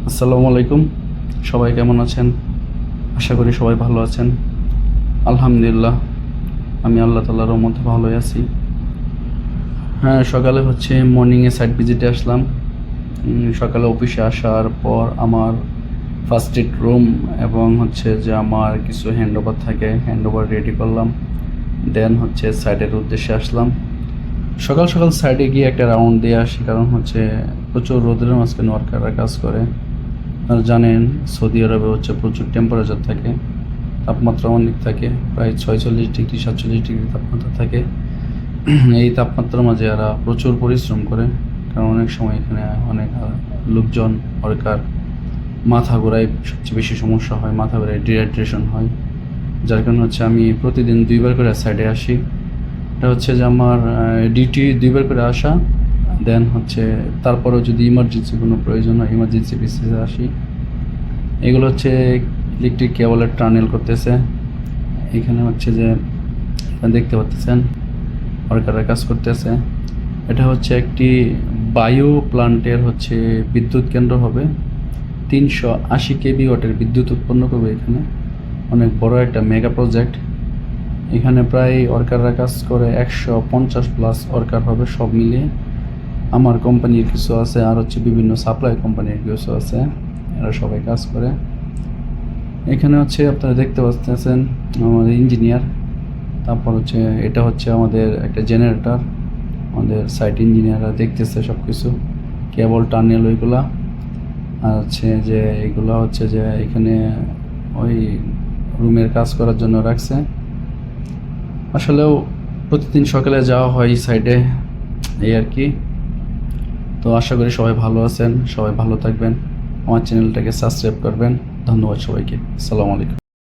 আসসালামু আলাইকুম। সবাই কেমন আছেন? আশা করি সবাই ভালো আছেন। আলহামদুলিল্লাহ, আমি আল্লাহ তাআলার রহমতে ভালোই আছি। হ্যাঁ, সকালে মর্নিংয়ে সাইট ভিজিটে আসলাম। সকালে অফিসে আসার পর আমার ফার্স্ট এড রুম এবং যে আমার কিছু হ্যান্ডওভার থাকে, হ্যান্ডওভার রেডি করলাম। দেন সাইটের উদ্দেশ্যে আসলাম। সকাল সকাল সাইডে গিয়ে একটা রাউন্ড দিয়ে আসি, কারণ প্রচুর রোদের মাঝখানে ওয়ার্কাররা কাজ করে। আর জানেন, সৌদি আরবে প্রচুর টেম্পারেচার থাকে, তাপমাত্রা অনেক থাকে, প্রায় 46 ডিগ্রি 47 ডিগ্রি তাপমাত্রা থাকে। এই তাপমাত্রার মাঝে এরা প্রচুর পরিশ্রম করে, কারণ অনেক সময় এখানে অনেক লোকজন ওয়ার্কার মাথা ঘোরায়, সবচেয়ে বেশি সমস্যা হয়, মাথা ঘোরায়, ডিহাইড্রেশন হয়। যার কারণে আমি প্রতিদিন 2বার করে সাইডে আসি। এটা যে আমার ডিউটি 2বার করে আসা। দেন তারপরেও যদি ইমার্জেন্সি কোনো প্রয়োজন হয়, ইমার্জেন্সি বেসিসে আসি। এগুলো ইলেকট্রিক কেবলের টানেল করতেছে। এখানে যে দেখতে পাচ্ছেন ওয়ার্কাররা কাজ করতেছে। এটা একটি বায়ো প্লান্টের বিদ্যুৎ কেন্দ্র হবে। 380 কেভি ওয়াটের বিদ্যুৎ উৎপন্ন করবে এখানে। অনেক বড় একটা মেগা প্রজেক্ট। এখানে প্রায় ওয়ার্কাররা কাজ করে 150+ ওয়ার্কার হবে সব মিলিয়ে। আমার কোম্পানির কিছু আছে, আর বিভিন্ন সাপ্লাই কোম্পানির কিছু আছে, এরা সবাই কাজ করে এখানে। আপনারা দেখতে পাচ্ছেন আমাদের ইঞ্জিনিয়ার। তারপর এটা আমাদের একটা জেনারেটর। আমাদের সাইট ইঞ্জিনিয়াররা দেখতেছে সব কিছু, কেবল টানেল ওইগুলা। আর যে এগুলো যে এখানে ওই রুমের কাজ করার জন্য রাখছে। আসলেও প্রতিদিন সকালে যাওয়া হয় সাইডে, এই আর কি। তো আশা করি সবাই ভালো আছেন, সবাই ভালো থাকবেন। আমার চ্যানেলটাকে সাবস্ক্রাইব করবেন। ধন্যবাদ সবাইকে। আসসালামু আলাইকুম।